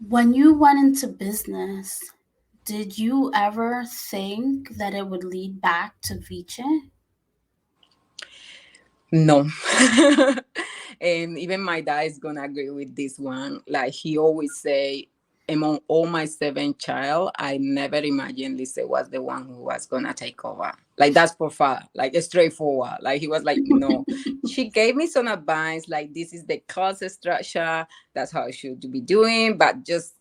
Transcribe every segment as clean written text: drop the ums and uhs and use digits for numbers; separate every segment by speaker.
Speaker 1: When you went into business, did you ever think that it would lead back to Viche?
Speaker 2: No. And even my dad is gonna agree with this one. Like he always say, among all my seven child, I never imagined Lisa was the one who was gonna take over. Like that's for far, like straightforward. Like he was like, no. She gave me some advice, like this is the cost structure, that's how I should be doing, but just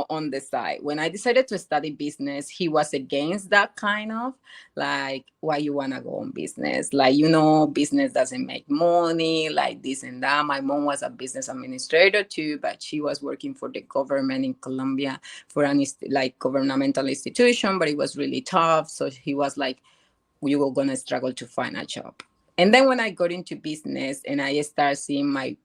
Speaker 2: on the side. When I decided to study business, he was against that kind of like why you want to go on business, like business doesn't make money, like this and that. My mom was a business administrator too, but she was working for the government in Colombia for an like governmental institution, but it was really tough. So he was like, you were gonna struggle to find a job. And then when I got into business and I started seeing my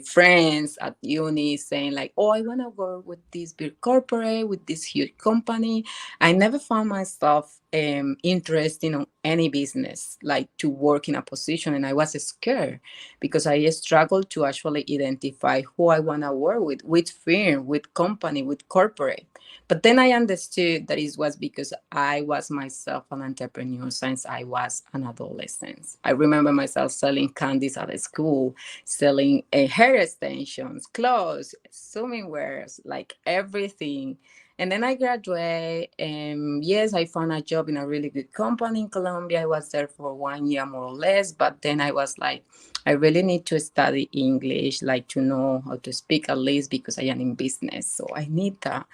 Speaker 2: friends at uni saying like, oh, I want to work with this big corporate, with this huge company. I never found myself interested in any business, like to work in a position. And I was scared because I struggled to actually identify who I want to work with firm, with company, with corporate. But then I understood that it was because I was myself an entrepreneur since I was an adolescent. I remember myself selling candies at school, selling hair extensions, clothes, swimming wears, like everything. And then I graduated, and yes, I found a job in a really good company in Colombia. I was there for 1 year more or less, but then I was like, I really need to study English, like to know how to speak at least because I am in business. So I need that.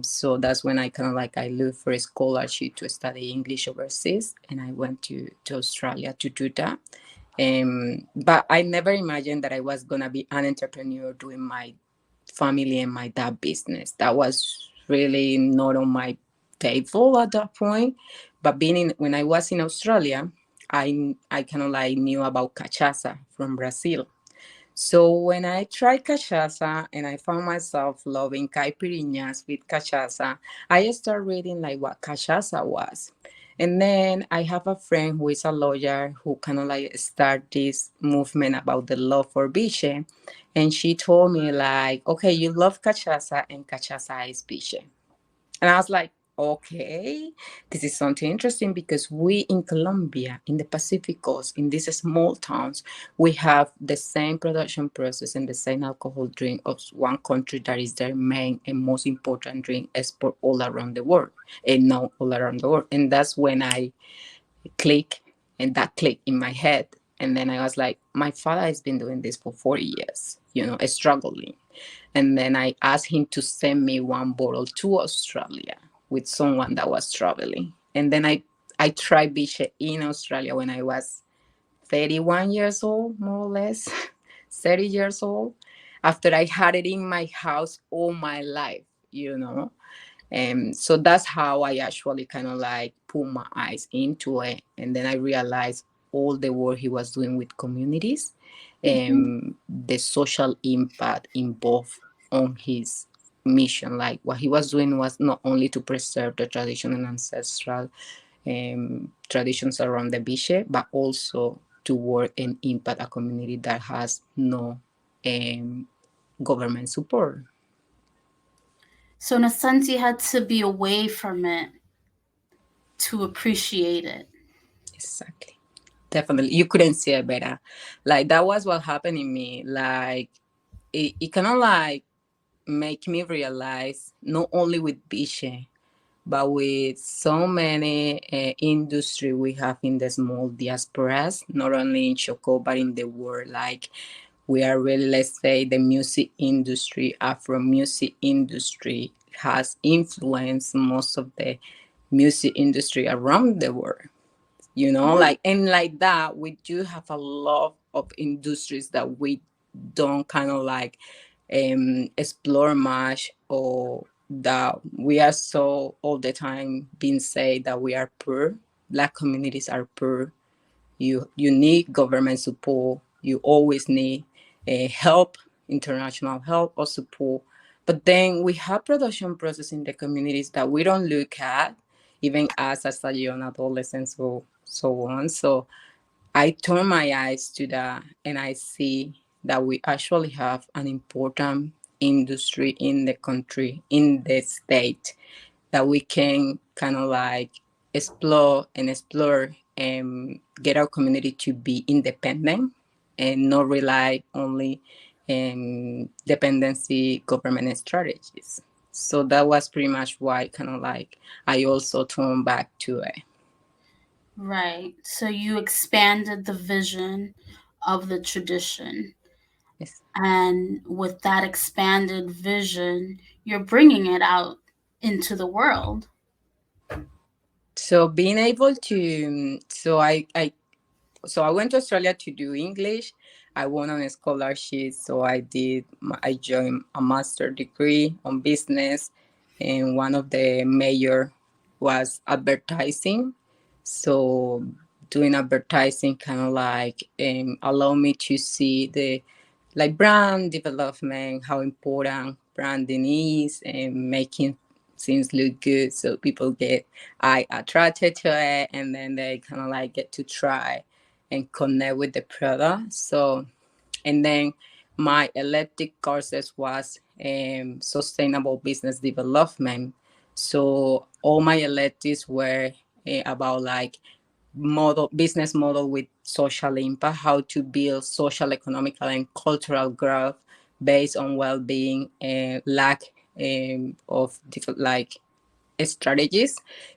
Speaker 2: So that's when I kind of like I looked for a scholarship to study English overseas, and I went to Australia to do that. But I never imagined that I was gonna be an entrepreneur doing my family and my dad business. That was really not on my table at that point. But when I was in Australia, I kind of like knew about cachaça from Brazil. So when I tried cachaça and I found myself loving caipirinhas with cachaça, I started reading like what cachaça was. And then I have a friend who is a lawyer who kind of like start this movement about the love for Viche. And she told me like, okay, you love cachaça and cachaça is Viche. And I was like, okay, this is something interesting because we in Colombia, in the Pacific Coast, in these small towns, we have the same production process and the same alcohol drink of one country that is their main and most important drink export all around the world and now all around the world. And that's when I click and that click in my head. And then I was like, my father has been doing this for 40 years, struggling. And then I asked him to send me one bottle to Australia with someone that was traveling. And then I tried Vichy in Australia when I was 31 years old, more or less, 30 years old, after I had it in my house all my life. And so that's how I actually kind of like put my eyes into it. And then I realized all the work he was doing with communities
Speaker 1: Mhm.
Speaker 2: and the social impact involved on his mission. Like what he was doing was not only to preserve the tradition and ancestral traditions around the Viche, but also to work and impact a community that has no um, government support.
Speaker 1: So, in a sense, you had to be away from it to appreciate it.
Speaker 2: Exactly. Definitely. You couldn't say it better. Like that was what happened in me. Like it kind of like make me realize not only with Biche, but with so many industry we have in the small diasporas, not only in Choco, but in the world. Like we are really, let's say, the music industry, Afro music industry has influenced most of the music industry around the world,
Speaker 1: Yeah.
Speaker 2: like, and like that we do have a lot of industries that we don't kind of like explore much, or that we are so all the time being said that we are poor. Black communities are poor. You need government support. You always need help, international help or support. But then we have production process in the communities that we don't look at, even as a young adolescent, so on. So I turn my eyes to that and I see that we actually have an important industry in the country, in the state, that we can kind of like explore and get our community to be independent and not rely only dependency government strategies. So that was pretty much why kind of like I also turned back to it.
Speaker 1: Right. So you expanded the vision of the tradition.
Speaker 2: Yes.
Speaker 1: And with that expanded vision, you're bringing it out into the world.
Speaker 2: So being able to, so I went to Australia to do English. I won on a scholarship, so I joined a master degree on business, and one of the major was advertising. So doing advertising kind of like allow me to see the like brand development, how important branding is, and making things look good so people get eye attracted to it, and then they kind of like get to try and connect with the product. So, and then my elective courses was sustainable business development. So all my electives were about like business model with social impact, how to build social, economical, and cultural growth based on well-being and lack of different like strategies.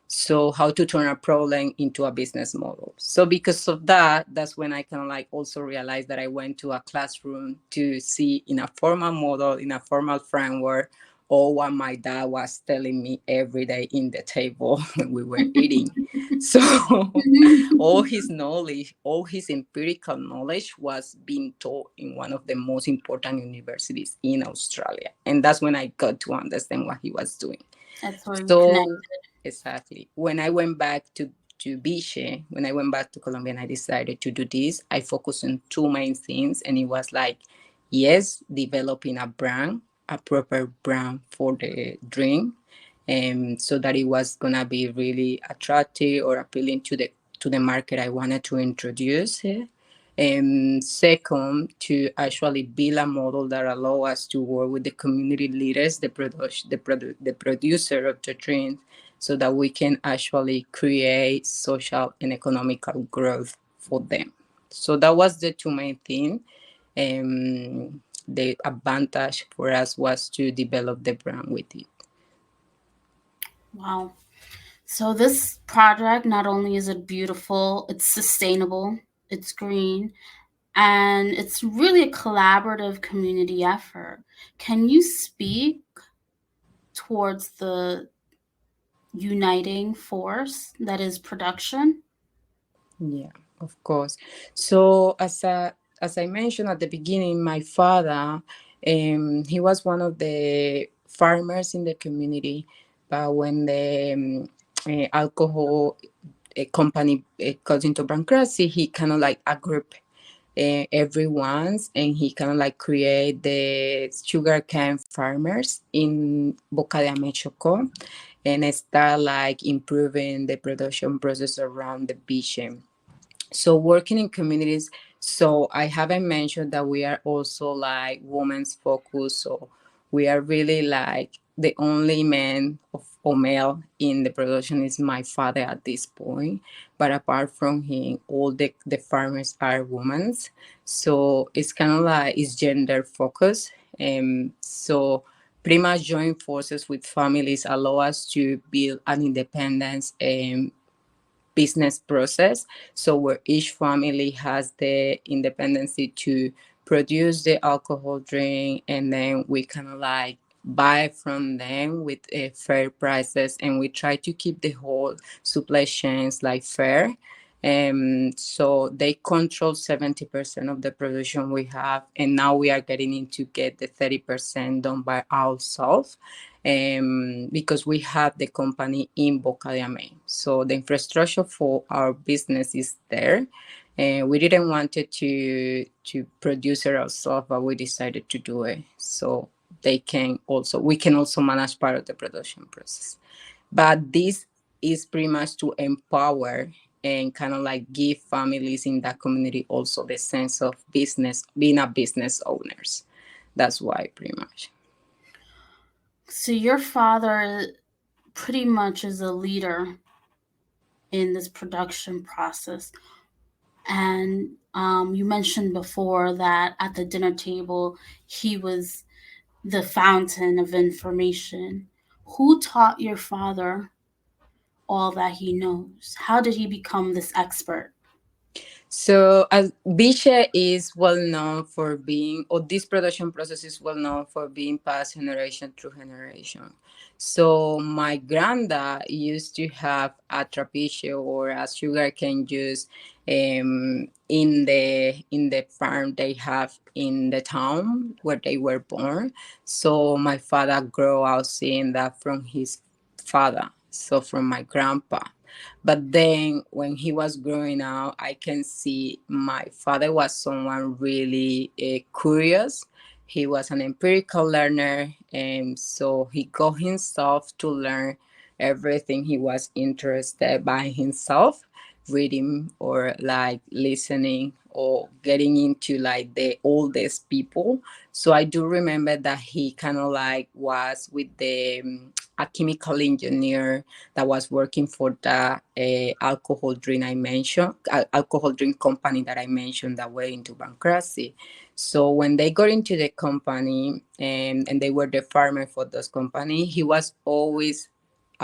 Speaker 2: So how to turn a problem into a business model. So because of that, that's when I kind of like also realized that I went to a classroom to see in a formal model, in a formal framework, all what my dad was telling me every day in the table when we were eating. So all his knowledge, all his empirical knowledge was being taught in one of the most important universities in Australia. And that's when I got to understand what he was doing.
Speaker 1: That's where you connect.
Speaker 2: So exactly. When I went back to Viche, when I went back to Colombia and I decided to do this, I focused on two main things. And it was like, yes, developing a brand, a proper brand for the drink. And so that it was gonna be really attractive or appealing to the market I wanted to introduce it. And second, to actually build a model that allow us to work with the community leaders, the producer of the drink, so that we can actually create social and economical growth for them. So that was the two main things. The advantage for us was to develop the brand with it.
Speaker 1: Wow. So this project, not only is it beautiful, it's sustainable, it's green, and it's really a collaborative community effort. Can you speak towards the uniting force that is production?
Speaker 2: Yeah, of course. So as I mentioned at the beginning, my father, he was one of the farmers in the community. But when the alcohol company got into bankruptcy, he kind of like a group everyone's, and he kind of like create the sugarcane farmers in Boca de Amechoco, and start like improving the production process around the beach. So working in communities, so I haven't mentioned that we are also like women's focus. So we are really like the only man or male in the production is my father at this point. But apart from him, all the farmers are women. So it's kind of like it's gender focused. So pretty much join forces with families allow us to build an independence business process. So where each family has the independency to produce the alcohol drink, and then we kind of like buy from them with fair prices, and we try to keep the whole supply chains like fair. So they control 70% of the production we have, and now we are getting into get the 30% done by ourselves, because we have the company in Boca de Ame. So the infrastructure for our business is there. And we didn't want it to produce it ourselves, but we decided to do it. So we can also manage part of the production process. But this is pretty much to empower and kind of like give families in that community also the sense of business, being a business owners. That's why pretty much.
Speaker 1: So your father pretty much is a leader in this production process. And you mentioned before that at the dinner table, he was the fountain of information. Who taught your father all that he knows? How did he become this expert?
Speaker 2: So, as Viche is well known for being, or this production process is well known for being passed generation through generation. So, my granda used to have a trapiche or a sugarcane juice in the farm they have in the town where they were born. So, my father grew up seeing that from his father, so from my grandpa. But then when he was growing up, I can see my father was someone really curious. He was an empirical learner, and so he got himself to learn everything he was interested by himself, reading or like listening or getting into like the oldest people. So I do remember that he kind of like was with the a chemical engineer that was working for the alcohol drink I mentioned, alcohol drink company that I mentioned that went into bankruptcy. So when they got into the company and they were the farmer for those company, he was always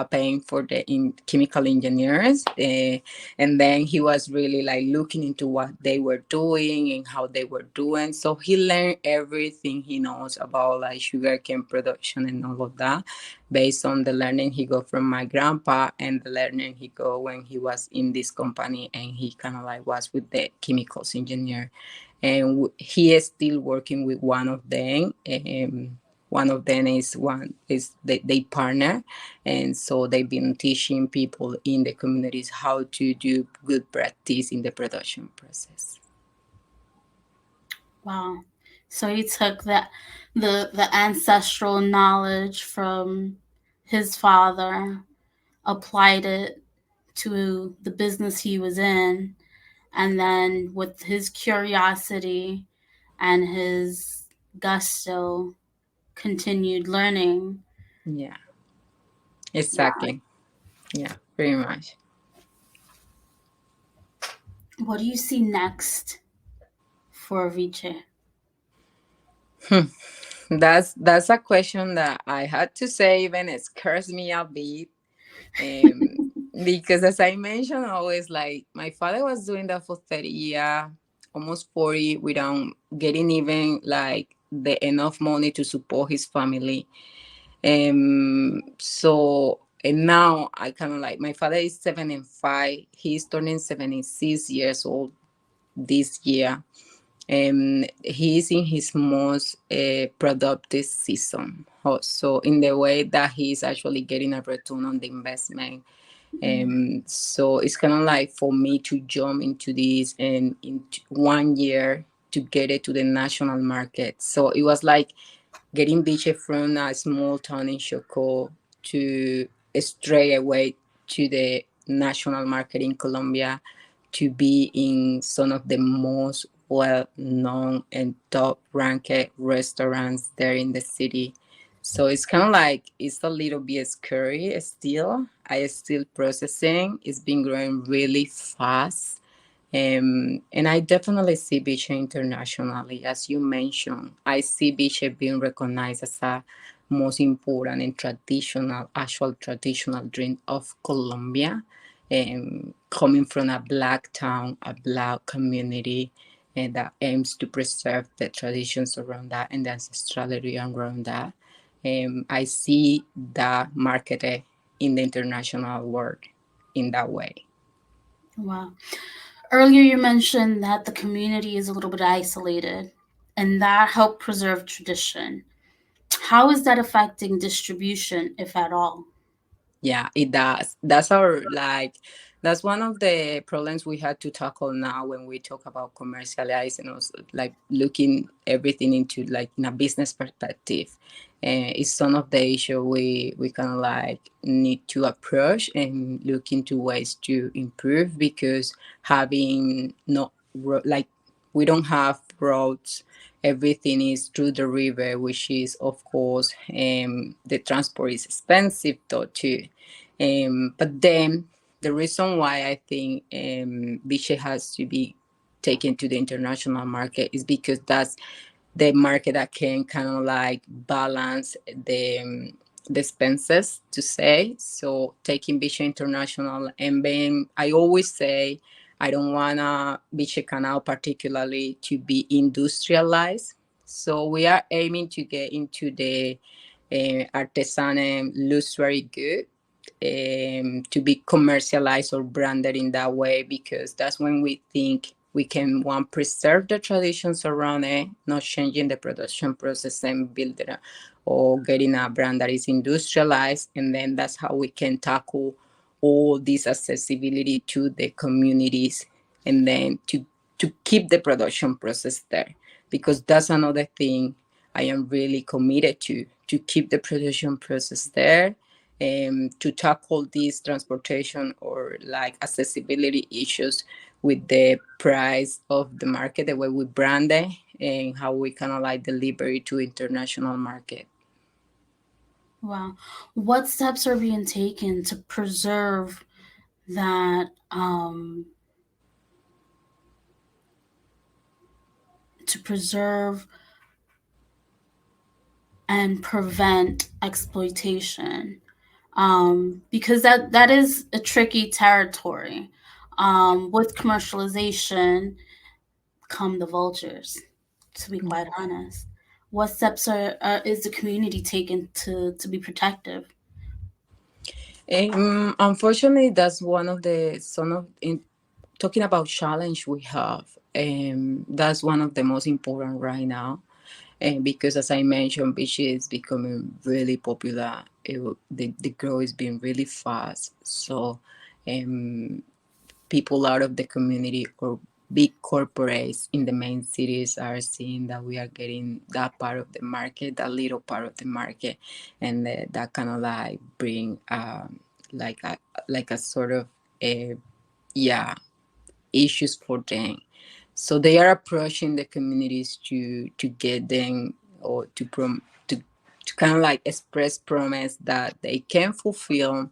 Speaker 2: paying for the chemical engineers, and then he was really like looking into what they were doing and how they were doing. So he learned everything he knows about like sugarcane production and all of that based on the learning he got from my grandpa and the learning he got when he was in this company and he kind of like was with the chemicals engineer. And he is still working with one of them. One of them is they partner, and so they've been teaching people in the communities how to do good practice in the production process.
Speaker 1: Wow. So he took the ancestral knowledge from his father, applied it to the business he was in, and then with his curiosity and his gusto continued learning.
Speaker 2: Yeah,
Speaker 1: Wow.
Speaker 2: exactly. Yeah, pretty much.
Speaker 1: What do you see next for Viche?
Speaker 2: That's a question that I had to save, and it scares me a bit. Um, because as I mentioned, always like my father was doing that for 30 years, almost 40, without getting even like the enough money to support his family. So and now I kind of like my father is 75. He's turning 76 years old this year. He's in his most productive season. So in the way that he's actually getting a return on the investment. So it's kind of like for me to jump into this and in 1 year to get it to the national market. So it was like getting Viche from a small town in Choco to straight away to the national market in Colombia to be in some of the most well known and top ranked restaurants there in the city. So it's kind of like it's a little bit scary still. I still processing. It's been growing really fast. And I definitely see Viche internationally, as you mentioned. I see Viche being recognized as a most important and traditional, actual traditional drink of Colombia, coming from a black town, a black community, and that aims to preserve the traditions around that and the ancestrality around that. I see that marketed in the international world in that way.
Speaker 1: Wow. Earlier, you mentioned that the community is a little bit isolated, and that helped preserve tradition. How is that affecting distribution, if at all?
Speaker 2: Yeah, it does. That's our like that's one of the problems we had to tackle now when we talk about commercializing us like looking everything into like in a business perspective. It's some of the issue we kind of like need to approach and look into ways to improve because having no like we don't have roads everything is through the river, which is, of course, the transport is expensive though too. But then the reason why I think Viche has to be taken to the international market is because that's the market that can kind of like balance the expenses to say. So taking Viche International, and then I always say I don't want Viche Canao particularly to be industrialized. So we are aiming to get into the artisan and luxury good, to be commercialized or branded in that way, because that's when we think we can, one, preserve the traditions around it, not changing the production process and build it or getting a brand that is industrialized. And then that's how we can tackle all this accessibility to the communities, and then to keep the production process there, because that's another thing I am really committed to keep the production process there, to tackle these transportation or like accessibility issues with the price of the market, the way we brand it, and how we kind of like deliver it to international market.
Speaker 1: Wow. What steps are being taken to preserve that, to preserve and prevent exploitation? Because that is a tricky territory. With commercialization come the vultures, to be quite honest. What steps is the community taking to be protective?
Speaker 2: Unfortunately, that's one of the some of in talking about challenge we have. That's one of the most important right now, and because as I mentioned, beach is becoming really popular. The growth is being really fast. So, um, people out of the community or big corporates in the main cities are seeing that we are getting that part of the market, that little part of the market, and that kind of like bring like a like a sort of a, yeah, issues for them. So they are approaching the communities to get them, or to kind of like express promise that they can fulfill.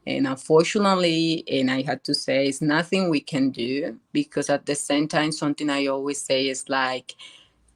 Speaker 2: And unfortunately, and I had to say, it's nothing we can do, because at the same time, something I always say is like,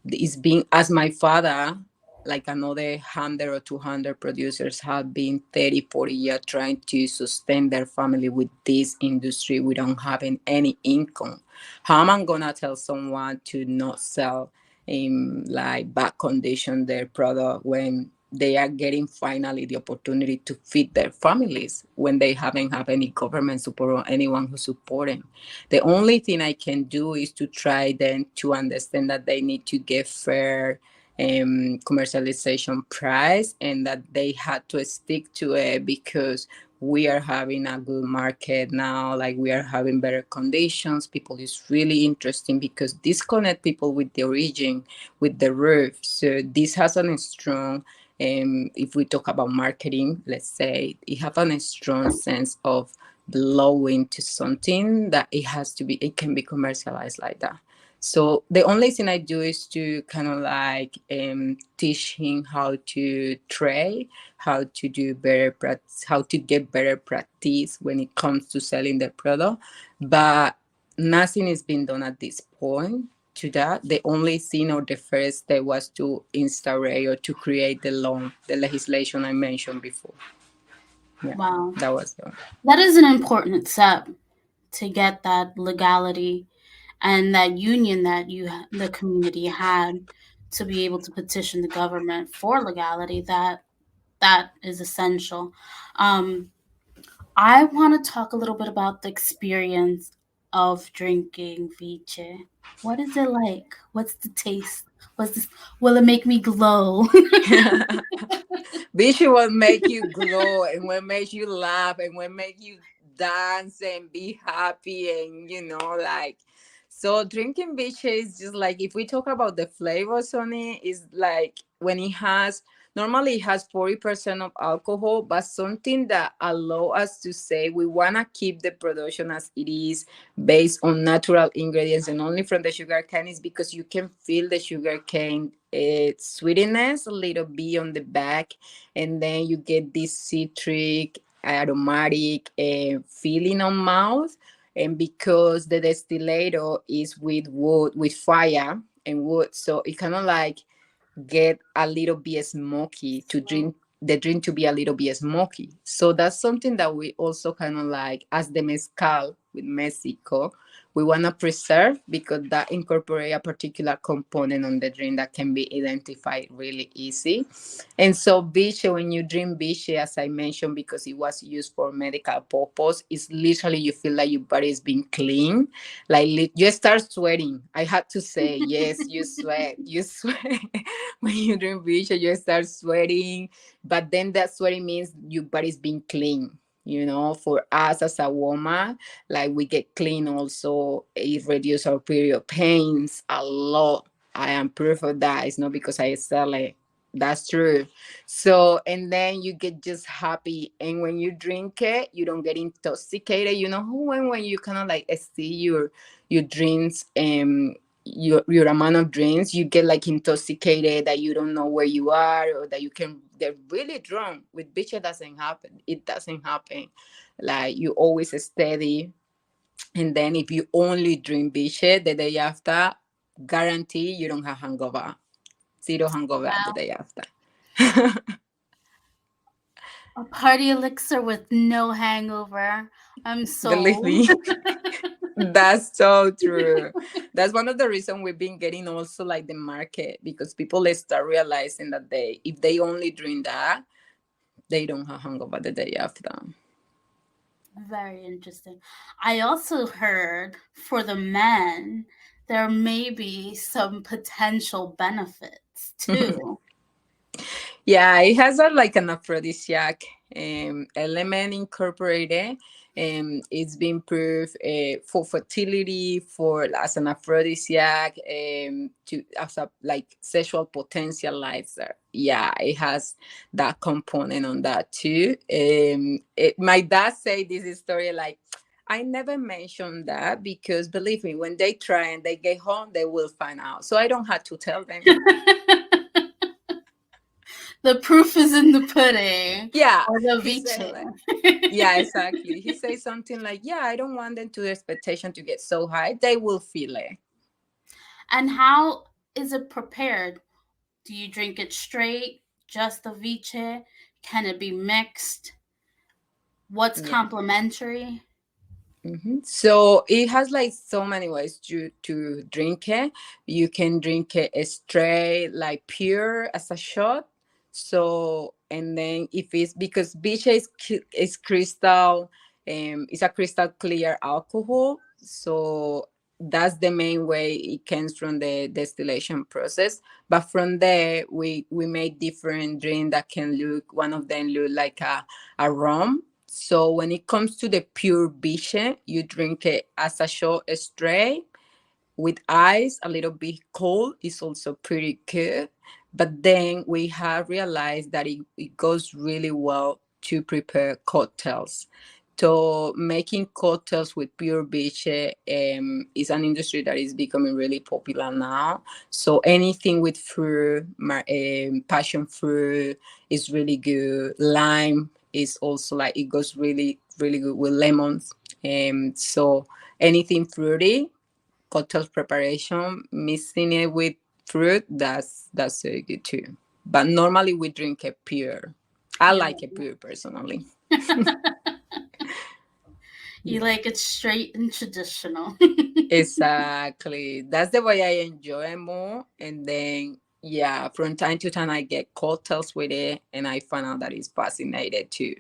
Speaker 2: it's been, as my father, like another 100 or 200 producers have been 30, 40 years trying to sustain their family with this industry without having any income. How am I gonna tell someone to not sell in like bad condition their product when they are getting finally the opportunity to feed their families, when they haven't have any government support or anyone who's supporting? The only thing I can do is to try then to understand that they need to get fair commercialization price, and that they had to stick to it, because we are having a good market now, like we are having better conditions. People is really interesting because this connect people with the origin, with the roof. So this has a strong, if we talk about marketing, let's say, it have a strong sense of belonging to something, that it has to be, it can be commercialized like that. So the only thing I do is to kind of like teach him how to trade, how to do better practice, how to get better practice when it comes to selling the product. But nothing is being done at this point to that. The only thing, or the first step, was to instaurate or to create the law, the legislation I mentioned before. Yeah,
Speaker 1: Wow.
Speaker 2: that was the.
Speaker 1: That is an important step to get that legality and that union that the community had to be able to petition the government for legality. That is essential. Um, I want to talk a little bit about the experience of drinking Viche. What is it like? What's the taste? What's this? Will it make me glow?
Speaker 2: Vision will make you glow, and will make you laugh, and will make you dance and be happy, and like, So drinking Viche is just like, if we talk about the flavors on it, is like when it has, normally it has 40% of alcohol, but something that allow us to say we want to keep the production as it is based on natural ingredients and only from the sugar cane is because you can feel the sugar cane sweetness a little bit on the back, and then you get this citric aromatic feeling on mouth. And because the destillator is with wood, with fire and wood, so it kind of like get a little bit smoky to drink, the drink to be a little bit smoky. So that's something that we also kind of like, as the mezcal with Mexico, we want to preserve because that incorporate a particular component on the drink that can be identified really easy. And so Viche, when you drink Viche, as I mentioned, because it was used for medical purpose, it's literally you feel like your body is being clean. Like you start sweating. I had to say, yes, you sweat. When you drink Viche, you start sweating. But then that sweating means your body's being clean. You know, for us as a woman, like we get clean also, it reduces our period pains a lot. I am proof of that. It's not because I sell it. That's true. So, and then you get just happy. And when you drink it, you don't get intoxicated. You know, when you kind of like see your drinks and your amount of drinks, you get like intoxicated that you don't know where you are or that you can get really drunk. With bitch, it doesn't happen. It doesn't happen. Like you always steady. And then if you only drink bitch the day after, guarantee you don't have hangover. Zero hangover the
Speaker 1: Wow.
Speaker 2: day after.
Speaker 1: A party elixir with no hangover. I'm
Speaker 2: Believe
Speaker 1: sold.
Speaker 2: me. That's so true. That's one of the reasons we've been getting also like the market, because people they start realizing that they, if they only drink that, they don't have hangover the day after.
Speaker 1: Very interesting. I also heard for the men, there may be some potential benefits too.
Speaker 2: Yeah, it has a like an aphrodisiac element incorporated. It's been proved for fertility, for as an aphrodisiac, to as a like sexual potentializer. Yeah, it has that component on that too. My dad say this story like, I never mentioned that because believe me, when they try and they get home, they will find out. So I don't have to tell them.
Speaker 1: The proof is in the pudding
Speaker 2: Yeah,
Speaker 1: or the
Speaker 2: he said like,
Speaker 1: vice.
Speaker 2: yeah, exactly. He says something like, yeah, I don't want them to the expectation to get so high. They will feel it.
Speaker 1: And how is it prepared? Do you drink it straight, just the vice? Can it be mixed? What's
Speaker 2: Yeah.
Speaker 1: complementary?
Speaker 2: So it has like so many ways to drink it. You can drink it straight, like pure as a shot. So and then if it's because Biche is crystal, it's a crystal clear alcohol. So that's the main way it comes from the distillation process. But from there, we make different drink that can look. One of them look like a rum. So when it comes to the pure Biche, you drink it as a shot straight with ice, a little bit cold is also pretty good. But then we have realized that it goes really well to prepare cocktails. So making cocktails with pure beach is an industry that is becoming really popular now. So anything with fruit, passion fruit is really good. Lime is also like it goes really really good with lemons. So anything fruity, cocktail preparation, mixing it with fruit, that's very good too. But normally we drink it pure. I
Speaker 1: You
Speaker 2: like it pure personally.
Speaker 1: you
Speaker 2: Yeah.
Speaker 1: like it straight and traditional.
Speaker 2: Exactly. That's the way I enjoy it more. And then yeah, from time to time I get cocktails with it and I find out that it's fascinated too.